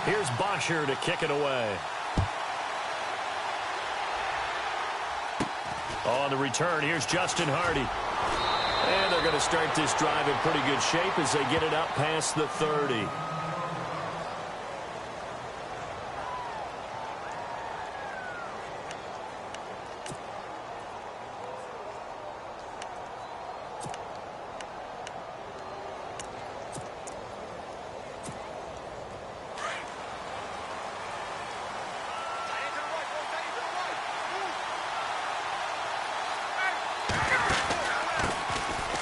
Here's Bosher to kick it away. On the return, here's Justin Hardy. And they're going to start this drive in pretty good shape as they get it up past the 30.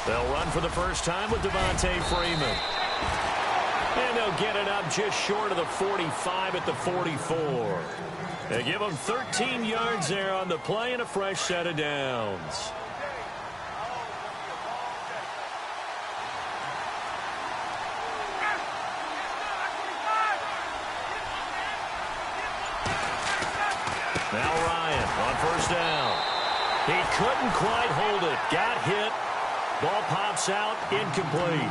They'll run for the first time with Devontae Freeman. And they'll get it up just short of the 45 at the 44. They give them 13 yards there on the play and a fresh set of downs. Now Ryan on first down. He couldn't quite hold it. Got hit. Ball pops out, incomplete.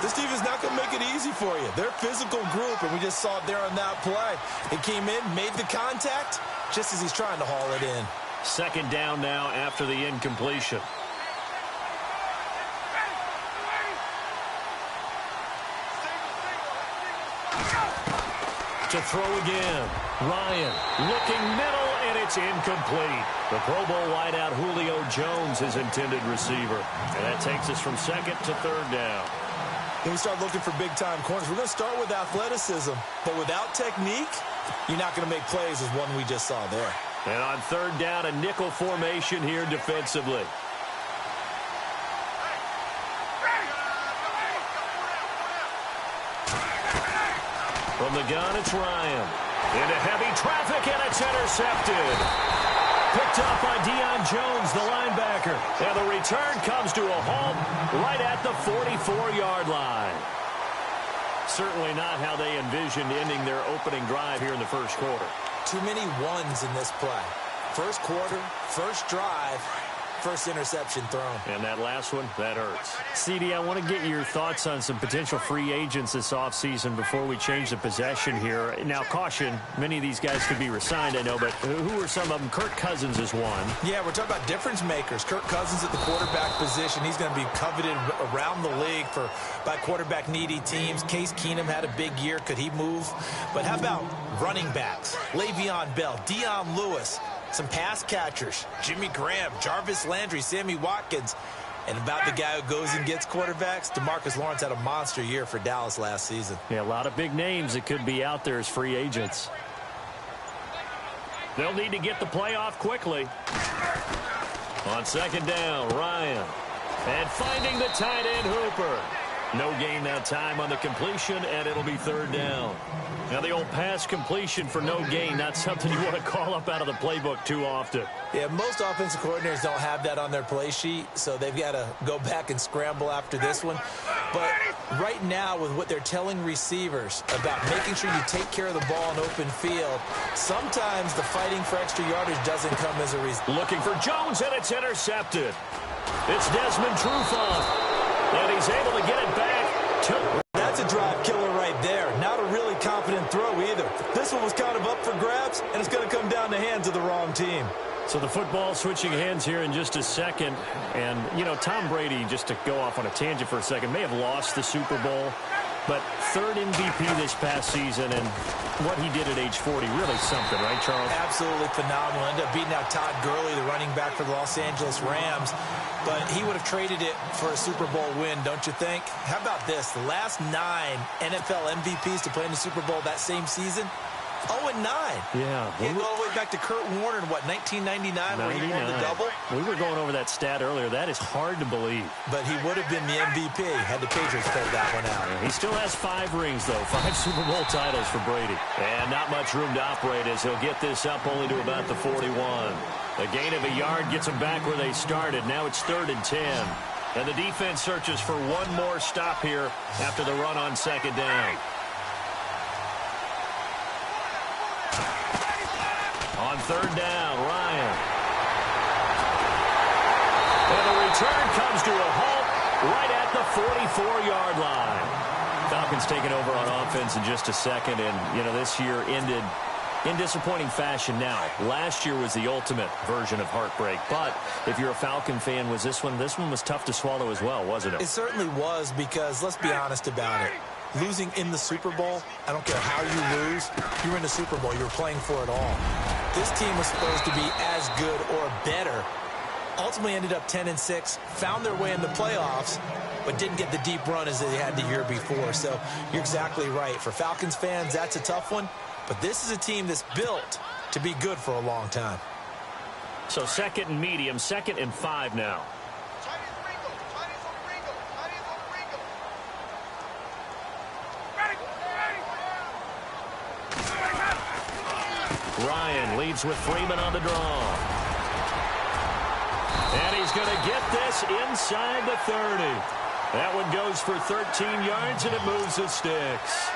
This defense is not going to make it easy for you. They're a physical group, and we just saw it there on that play. He came in, made the contact, just as he's trying to haul it in. Second down now after the incompletion. To throw again. Ryan looking middle, and it's incomplete. The Pro Bowl wideout Julio Jones, his intended receiver. And that takes us from second to third down. When we start looking for big-time corners, we're going to start with athleticism. But without technique, you're not going to make plays as one we just saw there. And on third down, a nickel formation here defensively. From the gun, it's Ryan. Into heavy traffic, and it's intercepted. Picked up by Deion Jones, the linebacker. And the return comes to a halt right at the 44-yard line. Certainly not how they envisioned ending their opening drive here in the first quarter. Too many ones in this play. First quarter, first drive, first interception thrown. And that last one, that hurts. CD, I want to get your thoughts on some potential free agents this offseason before we change the possession here. Now, caution, many of these guys could be resigned, I know, but who are some of them? Kirk Cousins is one. Yeah, we're talking about difference makers. Kirk Cousins at the quarterback position. He's going to be coveted around the league by quarterback-needy teams. Case Keenum had a big year. Could he move? But how about running backs? Le'Veon Bell, Dion Lewis. Some pass catchers, Jimmy Graham, Jarvis Landry, Sammy Watkins. And about the guy who goes and gets quarterbacks, DeMarcus Lawrence had a monster year for Dallas last season. Yeah, a lot of big names that could be out there as free agents. They'll need to get the play off quickly. On second down, Ryan. And finding the tight end, Hooper. No gain that time on the completion, and it'll be third down. Now, the old pass completion for no gain, not something you want to call up out of the playbook too often. Yeah, most offensive coordinators don't have that on their play sheet, so they've got to go back and scramble after this one. But right now, with what they're telling receivers about making sure you take care of the ball in open field, sometimes the fighting for extra yardage doesn't come as a result. Looking for Jones, and it's intercepted. It's Desmond Trufant. And he's able to get it back. That's a drive killer right there. Not a really confident throw either. This one was kind of up for grabs, and it's going to come down the hands of the wrong team. So the football switching hands here in just a second. And, you know, Tom Brady, just to go off on a tangent for a second, may have lost the Super Bowl. But third MVP this past season, and what he did at age 40, really something, right, Charles? Absolutely phenomenal. Ended up beating out Todd Gurley, the running back for the Los Angeles Rams. But he would have traded it for a Super Bowl win, don't you think? How about this? The last 9 NFL MVPs to play in the Super Bowl that same season, 0-9. Yeah. He go all the way back to Kurt Warner in, what, 1999, where he won the double? We were going over that stat earlier. That is hard to believe. But he would have been the MVP had the Patriots pulled that one out. He still has 5 rings, though. 5 Super Bowl titles for Brady. And not much room to operate as he'll get this up only to about the 41. A gain of a yard gets them back where they started. Now it's 3rd and 10. And the defense searches for one more stop here after the run on second down. On third down, Ryan. And the return comes to a halt right at the 44-yard line. Falcons taking over on offense in just a second, and, you know, this year ended in disappointing fashion now. Last year was the ultimate version of heartbreak, but if you're a Falcon fan, was this one was tough to swallow as well, wasn't it? It certainly was, because let's be honest about it. Losing in the Super Bowl, I don't care how you lose, you're in the Super Bowl, you're playing for it all. This team was supposed to be as good or better. Ultimately ended up 10-6, found their way in the playoffs, but didn't get the deep run as they had the year before. So you're exactly right. For Falcons fans, that's a tough one, but this is a team that's built to be good for a long time. So second and medium, 2nd and 5 now. Ryan leads with Freeman on the draw. And he's going to get this inside the 30. That one goes for 13 yards, and it moves the sticks.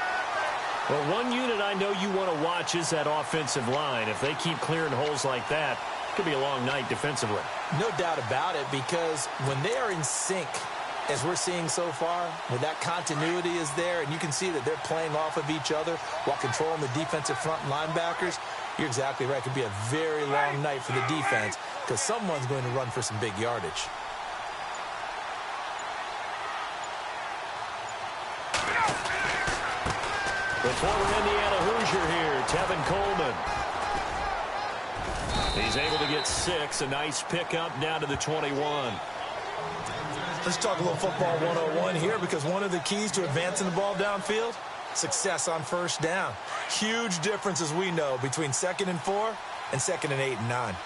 Well, one unit I know you want to watch is that offensive line. If they keep clearing holes like that, it could be a long night defensively. No doubt about it, because when they are in sync, as we're seeing so far, when that continuity is there, and you can see that they're playing off of each other while controlling the defensive front linebackers, you're exactly right. It could be a very long night for the defense, because someone's going to run for some big yardage. The former Indiana Hoosier here, Tevin Coleman. He's able to get 6, a nice pickup down to the 21. Let's talk a little football 101 here, because one of the keys to advancing the ball downfield, success on first down. Huge difference, as we know, between 2nd and 4 and 2nd and 8 and 9.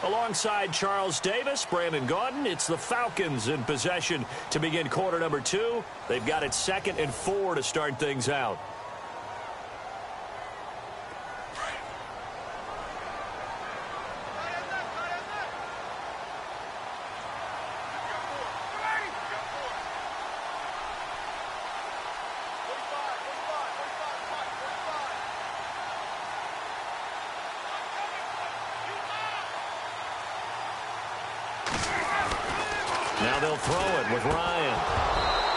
Alongside Charles Davis, Brandon Gaudin, it's the Falcons in possession to begin quarter number 2. They've got it 2nd and 4 to start things out. Now they'll throw it with Ryan.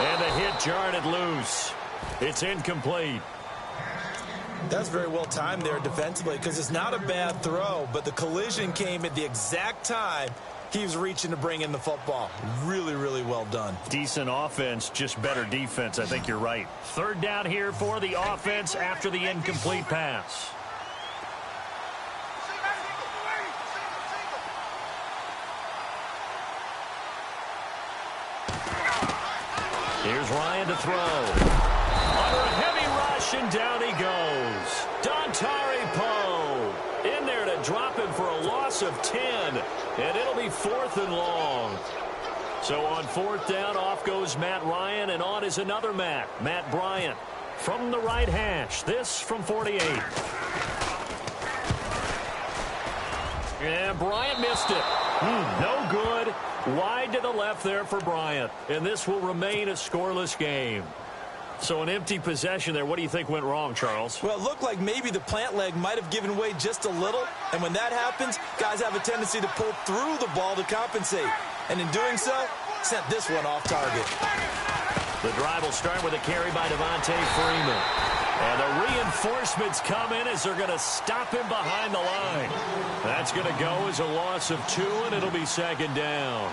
And the hit jarred it loose. It's incomplete. That's very well timed there defensively, because it's not a bad throw, but the collision came at the exact time he was reaching to bring in the football. Really, really well done. Decent offense, just better defense. I think you're right. 3rd down here for the offense after the incomplete pass. Here's Ryan to throw. Under a heavy rush, and down he goes. Dontari Poe in there to drop him for a loss of 10, and it'll be 4th and long. So on 4th down, off goes Matt Ryan, and on is another Matt Bryant, from the right hash. This from 48. And Bryant missed it. No good. Wide to the left there for Bryant. And this will remain a scoreless game. So an empty possession there. What do you think went wrong, Charles? Well, it looked like maybe the plant leg might have given way just a little. And when that happens, guys have a tendency to pull through the ball to compensate. And in doing so, sent this one off target. The drive will start with a carry by Devontae Freeman. And the reinforcements come in as they're going to stop him behind the line. That's going to go as a loss of 2, and it'll be 2nd down.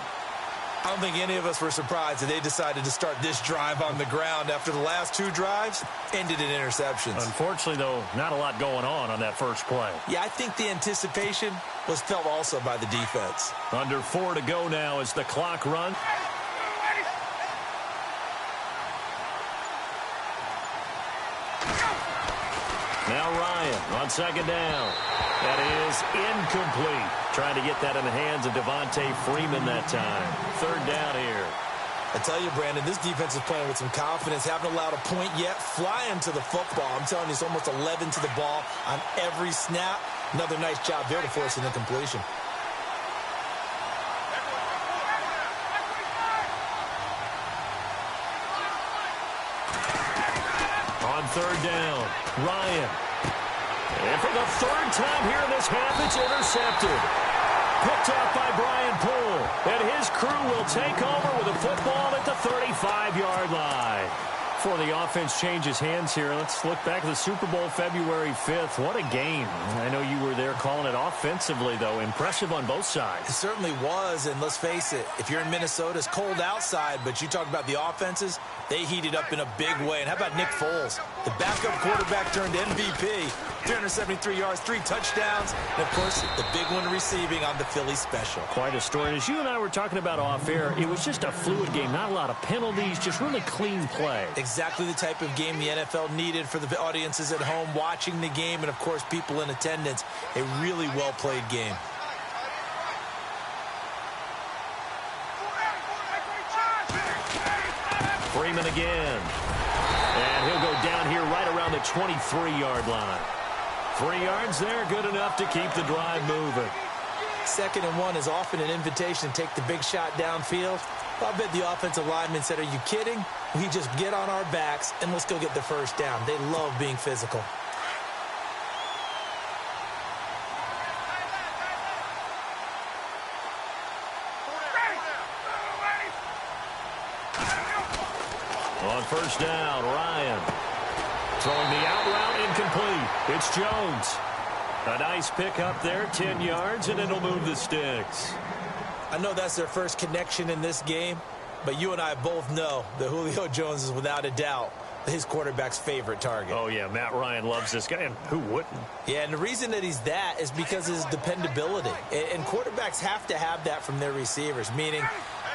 I don't think any of us were surprised that they decided to start this drive on the ground after the last 2 drives ended in interceptions. Unfortunately, though, not a lot going on that first play. Yeah, I think the anticipation was felt also by the defense. Under 4 to go now as the clock runs. Now Ryan on 2nd down. That is incomplete. Trying to get that in the hands of Devontae Freeman that time. 3rd down here. I tell you, Brandon, this defense is playing with some confidence. Haven't allowed a point yet. Flying to the football. I'm telling you, it's almost 11 to the ball on every snap. Another nice job there to force an incompletion. On 3rd down, Ryan. And for the 3rd time here in this half, it's intercepted. Picked off by Brian Poole. And his crew will will take over with a football at the 35-yard line. Before the offense changes hands here, let's look back at the Super Bowl February 5th. What a game. I know you were there calling it offensively, though. Impressive on both sides. It certainly was, and let's face it, if you're in Minnesota, it's cold outside, but you talk about the offenses, they heated up in a big way. And how about Nick Foles, the backup quarterback turned MVP, 373 yards, 3 touchdowns, and, of course, the big one receiving on the Philly special. Quite a story. And as you and I were talking about off air, it was just a fluid game, not a lot of penalties, just really clean play. Exactly the type of game the NFL needed for the audiences at home watching the game and, of course, people in attendance. A really well-played game. Freeman again. And he'll go down here right around the 23-yard line. 3 yards there, good enough to keep the drive moving. 2nd and 1 is often an invitation to take the big shot downfield. I bet the offensive lineman said, are you kidding? We just get on our backs and let's go get the first down. They love being physical. On first down, Ryan. Throwing the out route, incomplete. It's Jones. A nice pick up there, 10 yards, and it'll move the sticks. I know that's their first connection in this game, but you and I both know that Julio Jones is without a doubt his quarterback's favorite target. Oh, yeah, Matt Ryan loves this guy, and who wouldn't? Yeah, and the reason that he's that is because of his dependability. And quarterbacks have to have that from their receivers, meaning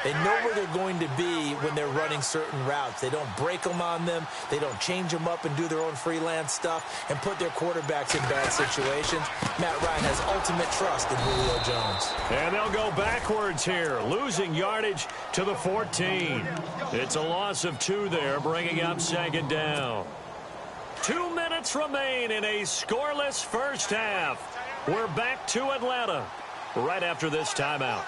they know where they're going to be when they're running certain routes. They don't break them on them. They don't change them up and do their own freelance stuff and put their quarterbacks in bad situations. Matt Ryan has ultimate trust in Julio Jones. And they'll go backwards here, losing yardage to the 14. It's a loss of 2 there, bringing up 2nd down. 2 minutes remain in a scoreless first half. We're back to Atlanta right after this timeout.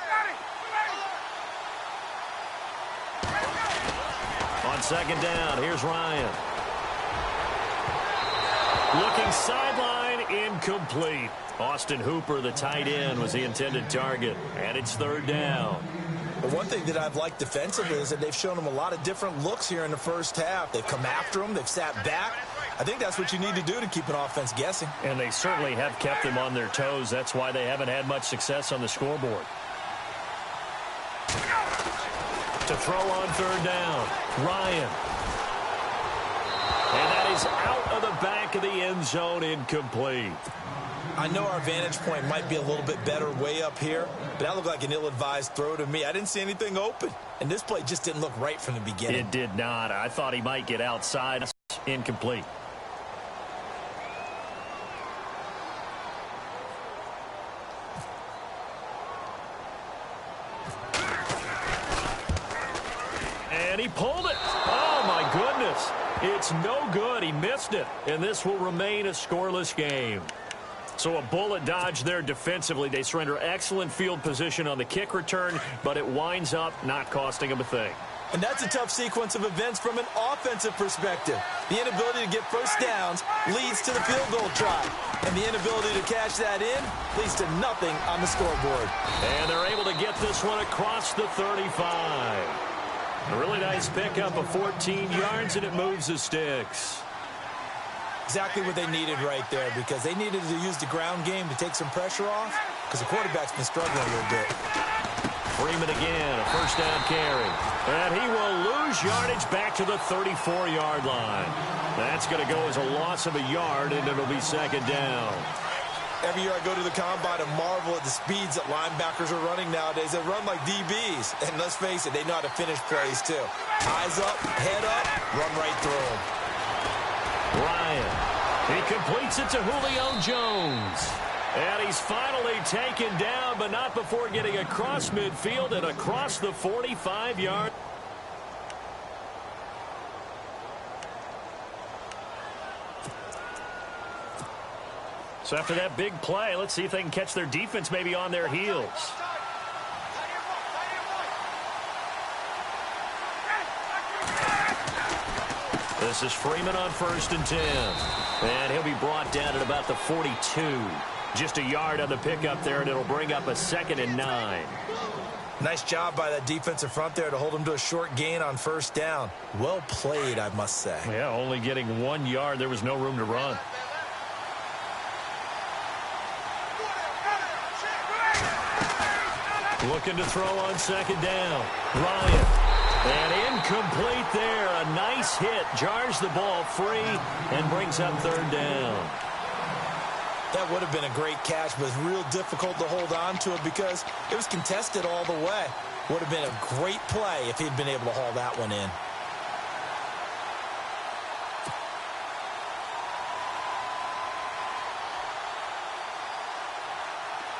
On 2nd down, here's Ryan. Looking sideline, incomplete. Austin Hooper, the tight end, was the intended target. And it's 3rd down. But one thing that I've liked defensively is that they've shown them a lot of different looks here in the first half. They've come after them. They've sat back. I think that's what you need to do to keep an offense guessing. And they certainly have kept them on their toes. That's why they haven't had much success on the scoreboard. To throw on 3rd down, Ryan. And that is out of the back of the end zone, incomplete. I know our vantage point might be a little bit better way up here, but that looked like an ill-advised throw to me. I didn't see anything open, and this play just didn't look right from the beginning. It did not. I thought he might get outside. Incomplete. And he pulled it. Oh, my goodness. It's no good. He missed it. And this will remain a scoreless game. So a bullet dodge there defensively. They surrender excellent field position on the kick return, but it winds up not costing them a thing. And that's a tough sequence of events from an offensive perspective. The inability to get first downs leads to the field goal try. And the inability to cash that in leads to nothing on the scoreboard. And they're able to get this one across the 35. A really nice pickup of 14 yards, and it moves the sticks. Exactly what they needed right there, because they needed to use the ground game to take some pressure off, because the quarterback's been struggling a little bit. Freeman again, a first down carry. And he will lose yardage back to the 34-yard line. That's going to go as a loss of a yard, and it'll be 2nd down. Every year I go to the combine and marvel at the speeds that linebackers are running nowadays. They run like DBs. And let's face it, they know how to finish plays too. Eyes up, head up, run right through them. Ryan, he completes it to Julio Jones. And he's finally taken down, but not before getting across midfield and across the 45-yard. So after that big play, let's see if they can catch their defense maybe on their heels. This is Freeman on 1st and 10. And he'll be brought down at about the 42. Just a yard on the pickup there, and it'll bring up a 2nd and 9. Nice job by that defensive front there to hold him to a short gain on first down. Well played, I must say. Yeah, only getting 1 yard. There was no room to run. Looking to throw on second down. Ryan. And incomplete there. A nice hit. Jars the ball free and brings up third down. That would have been a great catch, but it's real difficult to hold on to it because it was contested all the way. Would have been a great play if he'd been able to haul that one in.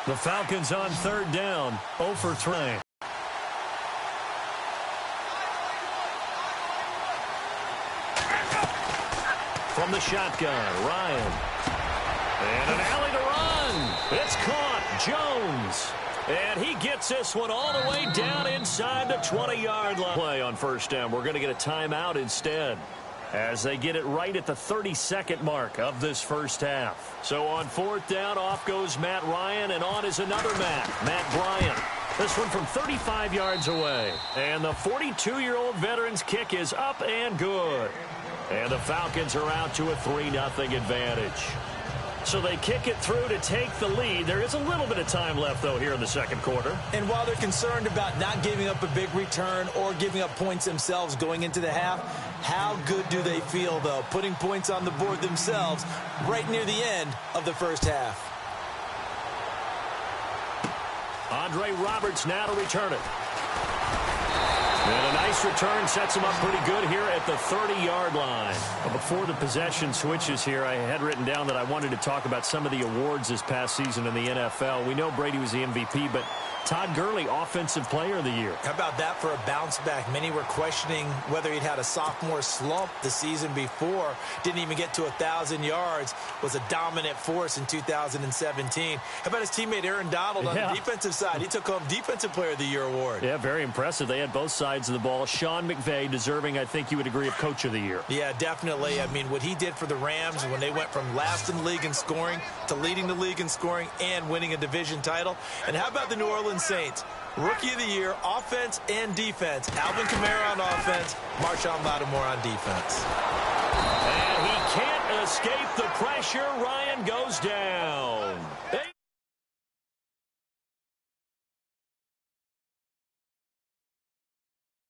The Falcons on third down, 0 for 3. From the shotgun, Ryan. And an alley to run. It's caught. Jones. And he gets this one all the way down inside the 20-yard line. Play on first down. We're going to get a timeout instead, as they get it right at the 32nd mark of this first half. So on fourth down, off goes Matt Ryan, and on is another Matt Bryant. This one from 35 yards away. And the 42-year-old veteran's kick is up and good. And the Falcons are out to a 3-0 advantage. So they kick it through to take the lead. There is a little bit of time left, though, here in the second quarter. And while they're concerned about not giving up a big return or giving up points themselves going into the half, how good do they feel, though, putting points on the board themselves right near the end of the first half? Andre Roberts now to return it. And a nice return sets him up pretty good here at the 30-yard line. Well, before the possession switches here, I had written down that I wanted to talk about some of the awards this past season in the NFL. We know Brady was the MVP, but Todd Gurley, Offensive Player of the Year. How about that for a bounce back? Many were questioning whether he'd had a sophomore slump the season before. Didn't even get to 1,000 yards. Was a dominant force in 2017. How about his teammate Aaron Donald on the defensive side? He took home Defensive Player of the Year award. Yeah, very impressive. They had both sides of the ball. Sean McVay deserving, I think you would agree, of Coach of the Year. Yeah, definitely. I mean, what he did for the Rams when they went from last in the league in scoring to leading the league in scoring and winning a division title. And how about the New Orleans Saints? Rookie of the Year, offense and defense. Alvin Kamara on offense, Marshawn Lattimore on defense. And he can't escape the pressure. Ryan goes down.